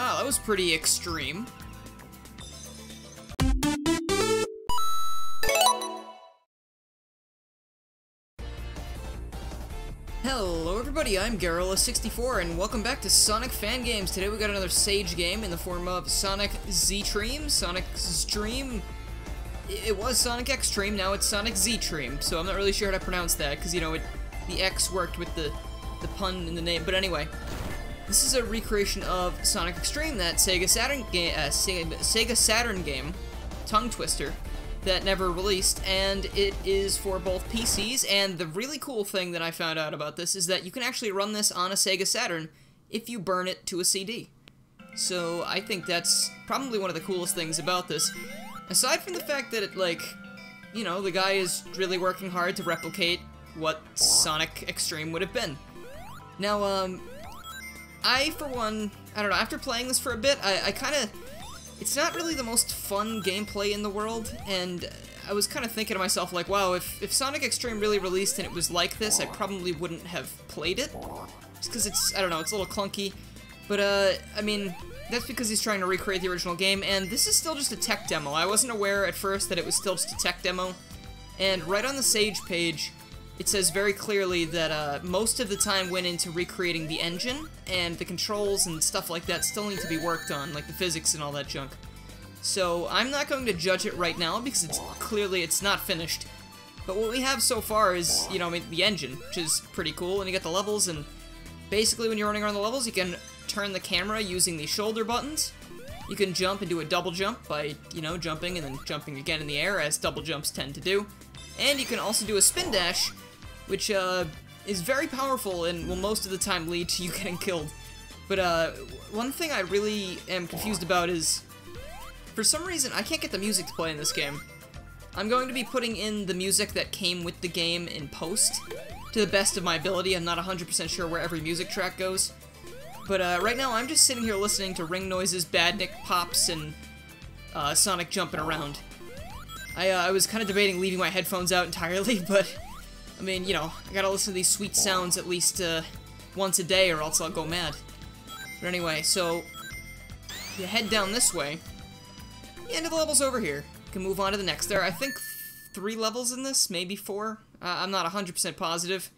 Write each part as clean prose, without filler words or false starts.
Wow, that was pretty extreme. Hello everybody, I'm Garrula64 and welcome back to Sonic Fan Games. Today we got another Sage game in the form of Sonic Z-Treme, Sonic Z-Treme. It was Sonic X-Treme, now it's Sonic Z-Treme, so I'm not really sure how to pronounce that, because, you know, the X worked with the pun in the name. But anyway, this is a recreation of Sonic X-Treme, that Sega Saturn game, tongue twister, that never released, and it is for both PCs, and the really cool thing that I found out about this is that you can actually run this on a Sega Saturn if you burn it to a CD. So I think that's probably one of the coolest things about this. Aside from the fact that it, like, you know, the guy is really working hard to replicate what Sonic X-Treme would have been. Now, I, for one, I don't know, after playing this for a bit, I kind of... It's not really the most fun gameplay in the world, and I was kind of thinking to myself, like, wow, if Sonic X-Treme really released and it was like this, I probably wouldn't have played it. Just because it's, I don't know, it's a little clunky. But, I mean, that's because he's trying to recreate the original game, and this is still just a tech demo. I wasn't aware at first that it was still just a tech demo. And right on the Sage page, it says very clearly that most of the time went into recreating the engine, and the controls and stuff like that still need to be worked on, like the physics and all that junk. So I'm not going to judge it right now, because it's not finished. But what we have so far is, you know, the engine, which is pretty cool, and you get the levels, and basically when you're running around the levels, you can turn the camera using the shoulder buttons. You can jump and do a double jump by, you know, jumping and then jumping again in the air, as double jumps tend to do. And you can also do a spin dash, which is very powerful and will most of the time lead to you getting killed. But one thing I really am confused about is, for some reason, I can't get the music to play in this game. I'm going to be putting in the music that came with the game in post, to the best of my ability. I'm not 100% sure where every music track goes. But right now, I'm just sitting here listening to ring noises, Badnik pops, and Sonic jumping around. I was kind of debating leaving my headphones out entirely, but, I mean, you know, I gotta listen to these sweet sounds at least once a day, or else I'll go mad. But anyway, so, you head down this way. The end of the level's over here. You can move on to the next. There are, I think, 3 levels in this, maybe 4. I'm not 100% positive.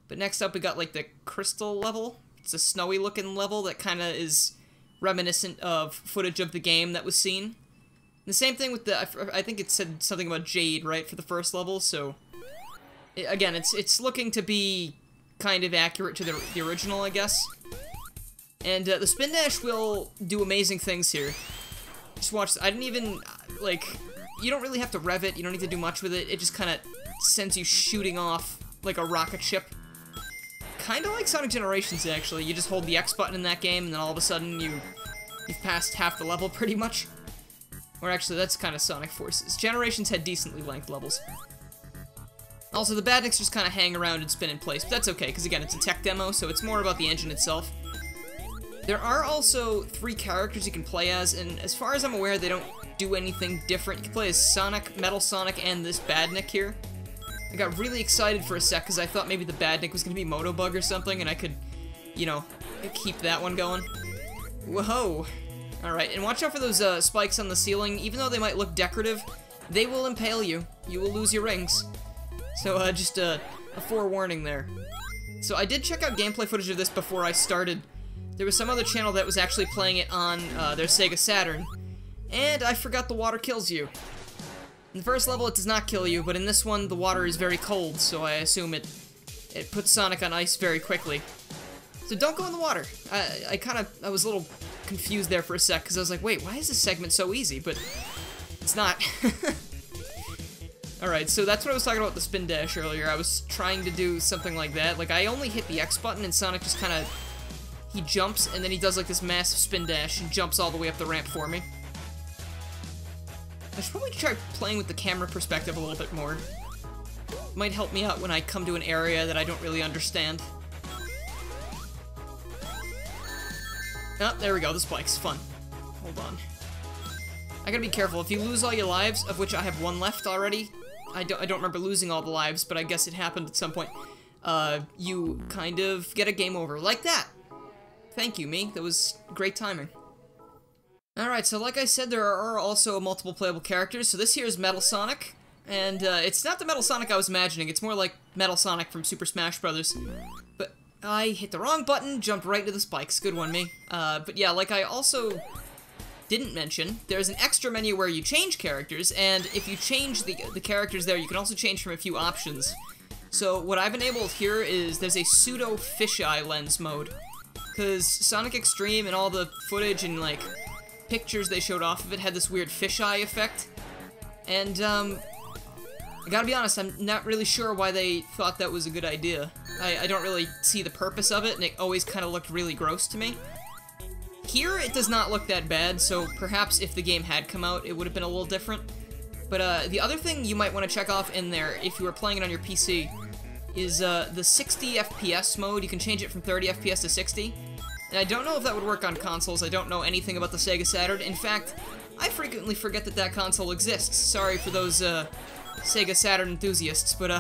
But next up, we got, like, the crystal level. It's a snowy-looking level that kind of is reminiscent of footage of the game that was seen. The same thing with the, I think it said something about Jade, right, for the first level, so... Again, it's looking to be kind of accurate to the original, I guess. And the spin dash will do amazing things here. Just watch, I didn't even, like, you don't really have to rev it, you don't need to do much with it, it just kind of sends you shooting off like a rocket ship. Kind of like Sonic Generations, actually. You just hold the X button in that game, and then all of a sudden you've passed half the level, pretty much. Or actually, that's kind of Sonic Forces. Generations had decently length levels. Also, the Badniks just kind of hang around and spin in place, but that's okay, because again, it's a tech demo, so it's more about the engine itself. There are also 3 characters you can play as, and as far as I'm aware, they don't do anything different. You can play as Sonic, Metal Sonic, and this Badnik here. I got really excited for a sec, because I thought maybe the Badnik was going to be Motobug or something, and I could, you know, keep that one going. Whoa! Alright, and watch out for those spikes on the ceiling. Even though they might look decorative, they will impale you. You will lose your rings. So, just a forewarning there. So, I did check out gameplay footage of this before I started. There was some other channel that was actually playing it on their Sega Saturn. And I forgot the water kills you. In the first level, it does not kill you, but in this one, the water is very cold, so I assume it puts Sonic on ice very quickly. So don't go in the water. I was a little confused there for a sec, because I was like, wait, why is this segment so easy? But it's not. Alright, so that's what I was talking about the spin dash earlier. I was trying to do something like that. Like, I only hit the X button, and Sonic just kind of... He jumps, and then he does, like, this massive spin dash, and jumps all the way up the ramp for me. I should probably try playing with the camera perspective a little bit more. It might help me out when I come to an area that I don't really understand. Oh, there we go, the spikes. Fun. Hold on. I gotta be careful. If you lose all your lives, of which I have 1 left already, I don't remember losing all the lives, but I guess it happened at some point, you kind of get a game over. Like that! Thank you, me. That was great timing. Alright, so like I said, there are also multiple playable characters. So this here is Metal Sonic, and it's not the Metal Sonic I was imagining. It's more like Metal Sonic from Super Smash Bros. But I hit the wrong button, jumped right into the spikes. Good one, me. But yeah, like I also didn't mention, there's an extra menu where you change characters, and if you change the characters there, you can also change from a few options. So what I've enabled here is there's a pseudo fisheye lens mode, because Sonic X-Treme and all the footage and like pictures they showed off of it had this weird fisheye effect, and I gotta be honest, I'm not really sure why they thought that was a good idea. I don't really see the purpose of it, and it always kind of looked really gross to me. Here, it does not look that bad, so perhaps if the game had come out, it would have been a little different. But the other thing you might want to check off in there, if you were playing it on your PC, is the 60 FPS mode. You can change it from 30 FPS to 60. And I don't know if that would work on consoles. I don't know anything about the Sega Saturn. In fact, I frequently forget that that console exists. Sorry for those Sega Saturn enthusiasts, but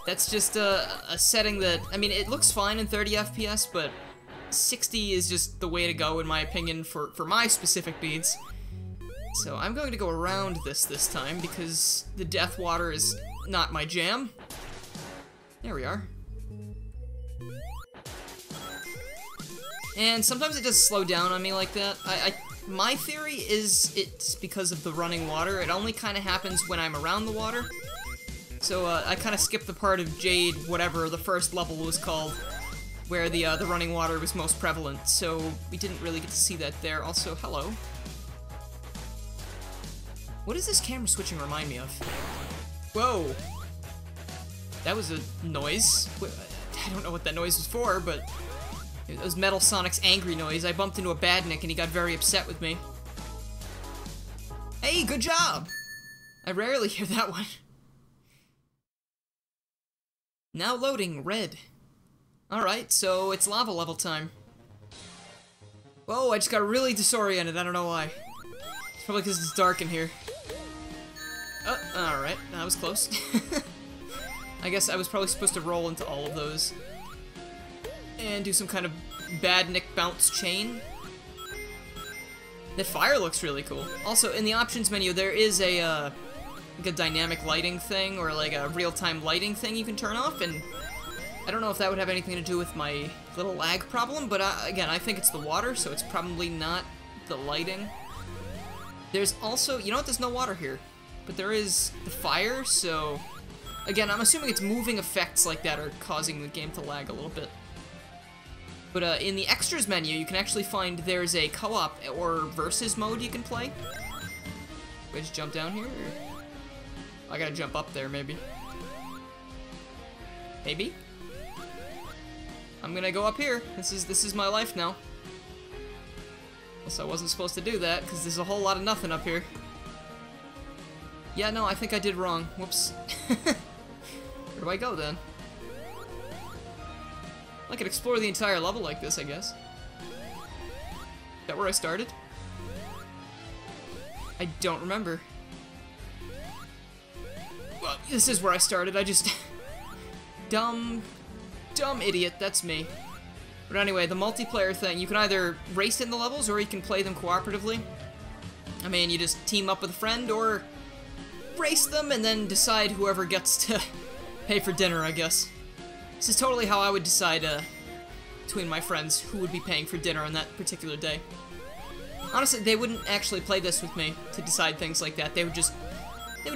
that's just a setting that, I mean, it looks fine in 30 FPS, but 60 is just the way to go, in my opinion, for my specific needs. So I'm going to go around this time, because the Death Water is not my jam. There we are. And sometimes it does slow down on me like that. My theory is it's because of the running water. It only kind of happens when I'm around the water. So I kind of skipped the part of Jade, whatever the first level was called, where the running water was most prevalent. So we didn't really get to see that there. Also, hello. What does this camera switching remind me of? Whoa. That was a noise. I don't know what that noise was for, but it was Metal Sonic's angry noise. I bumped into a badnik and he got very upset with me. Hey, good job! I rarely hear that one. Now loading, red. Alright, so it's lava level time. Whoa, I just got really disoriented, I don't know why. It's probably because it's dark in here. Oh, alright, that was close. I guess I was probably supposed to roll into all of those. And do some kind of badnik bounce chain. The fire looks really cool. Also, in the options menu, there is a, like a dynamic lighting thing, or like a real-time lighting thing you can turn off, and I don't know if that would have anything to do with my little lag problem, but again, I think it's the water, so it's probably not the lighting. There's also, you know what, there's no water here, but there is the fire, so again, I'm assuming it's moving effects like that are causing the game to lag a little bit. But in the extras menu, you can actually find there's a co-op or versus mode you can play. Do I just jump down here? Or I gotta jump up there, maybe. Maybe? I'm gonna go up here. This is my life now. Guess I wasn't supposed to do that, because there's a whole lot of nothing up here. Yeah, no, I think I did wrong. Whoops. Where do I go, then? I could explore the entire level like this, I guess. Is that where I started? I don't remember. Well, this is where I started, I just... dumb idiot, that's me. But anyway, the multiplayer thing, you can either race in the levels or you can play them cooperatively. I mean, you just team up with a friend or race them and then decide whoever gets to pay for dinner, I guess. This is totally how I would decide between my friends who would be paying for dinner on that particular day. Honestly, they wouldn't actually play this with me to decide things like that. They would just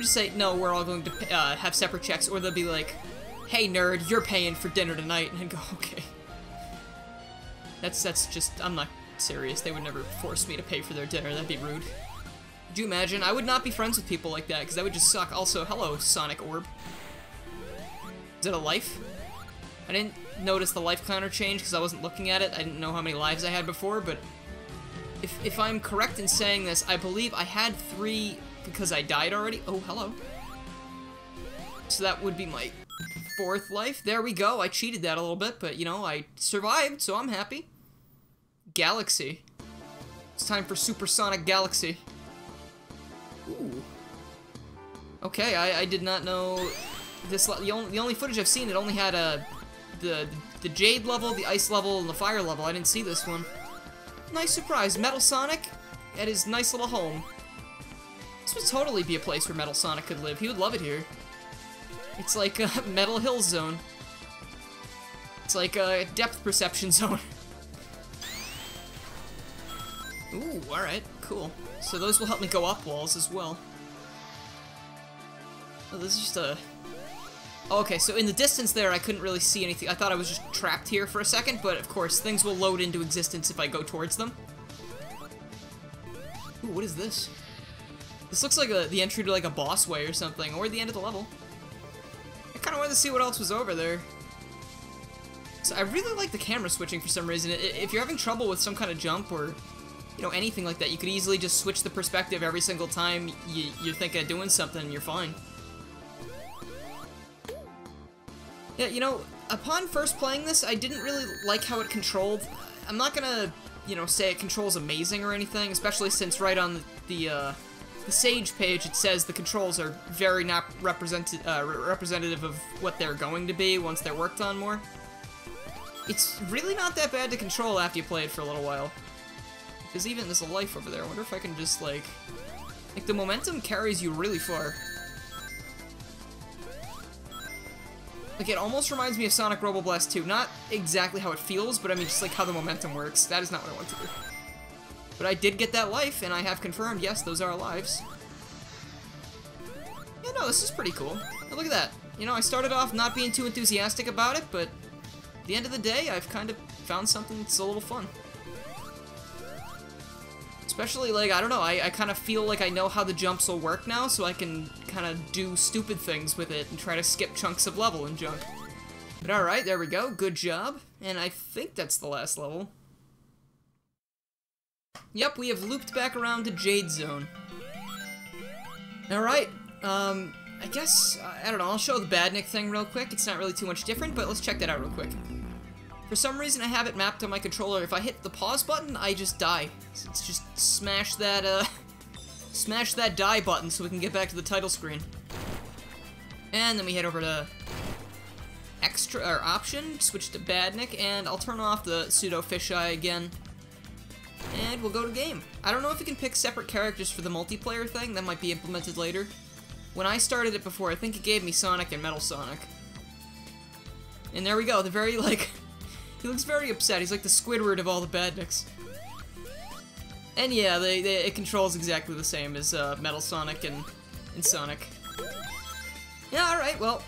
say, no, we're all going to have separate checks, or they'll be like, hey nerd, you're paying for dinner tonight, and I'd go, okay. That's just, I'm not serious. They would never force me to pay for their dinner. That'd be rude. Could you imagine? I would not be friends with people like that, because that would just suck. Also, hello, Sonic Orb. Is it a life? I didn't notice the life counter change because I wasn't looking at it. I didn't know how many lives I had before, but if I'm correct in saying this, I believe I had 3 because I died already. Oh, hello. So that would be my 4th life. There we go. I cheated that a little bit, but, you know, I survived, so I'm happy. Galaxy. It's time for Supersonic Galaxy. Ooh. Okay, I did not know this. The only footage I've seen, it only had the Jade level, the Ice level, and the Fire level. I didn't see this one. Nice surprise. Metal Sonic at his nice little home. This would totally be a place where Metal Sonic could live. He would love it here. It's like a Metal Hill Zone. It's like a depth perception zone. Ooh, alright, cool. So those will help me go up walls as well. Oh, this is just a... Oh, okay, so in the distance there, I couldn't really see anything. I thought I was just trapped here for a second, but of course, things will load into existence if I go towards them. Ooh, what is this? This looks like the entry to like a boss way or something, or the end of the level. I kind of wanted to see what else was over there. So I really like the camera switching for some reason. If you're having trouble with some kind of jump or, you know, anything like that, you could easily just switch the perspective every single time you're thinking of doing something and you're fine. Yeah, you know, upon first playing this, I didn't really like how it controlled. I'm not gonna, you know, say it controls amazing or anything, especially since right on the Sage page it says the controls are very not representative of what they're going to be once they're worked on more. It's really not that bad to control after you play it for a little while. Because even there's a life over there. I wonder if I can just, like the momentum carries you really far. Like, it almost reminds me of Sonic Robo Blast 2. Not exactly how it feels, but I mean just like how the momentum works. That is not what I want to do. But I did get that life, and I have confirmed, yes, those are lives. Yeah, no, this is pretty cool. Now, look at that. You know, I started off not being too enthusiastic about it, but at the end of the day, I've kind of found something that's a little fun. Especially, like, I don't know, I kind of feel like I know how the jumps will work now, so I can kind of do stupid things with it and try to skip chunks of level and junk. But alright, there we go, good job. And I think that's the last level. Yep, we have looped back around to Jade Zone. Alright, I guess, I don't know, I'll show the Badnik thing real quick. It's not really too much different, but let's check that out real quick. For some reason, I have it mapped on my controller. If I hit the pause button, I just die. So let's just smash that die button so we can get back to the title screen. And then we head over to option, switch to Badnik, and I'll turn off the pseudo fisheye again. And we'll go to game. I don't know if you can pick separate characters for the multiplayer thing. That might be implemented later. When I started it before, I think it gave me Sonic and Metal Sonic. And there we go, the very, like... He looks very upset. He's like the Squidward of all the Badniks. And yeah, it controls exactly the same as Metal Sonic and Sonic. Yeah, alright, well,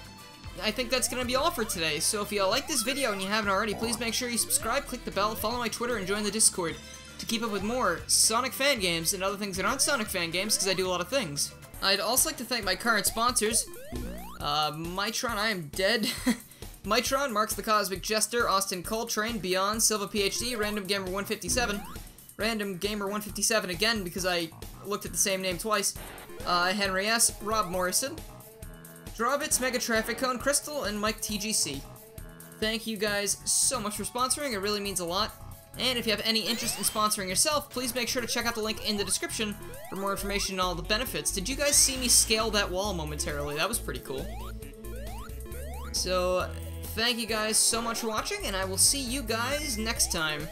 I think that's going to be all for today. So if you like this video and you haven't already, please make sure you subscribe, click the bell, follow my Twitter, and join the Discord to keep up with more Sonic fan games and other things that aren't Sonic fan games, because I do a lot of things. I'd also like to thank my current sponsors. Mitron, I am dead. Mitron, Marks the Cosmic Jester, Austin Coltrane, Beyond, Silva PhD, Random Gamer 157, Random Gamer 157 again because I looked at the same name twice, Henry S., Rob Morrison, Drawbits, Mega Traffic Cone, Crystal, and Mike TGC. Thank you guys so much for sponsoring, it really means a lot. And if you have any interest in sponsoring yourself, please make sure to check out the link in the description for more information on all the benefits. Did you guys see me scale that wall momentarily? That was pretty cool. So, thank you guys so much for watching, and I will see you guys next time.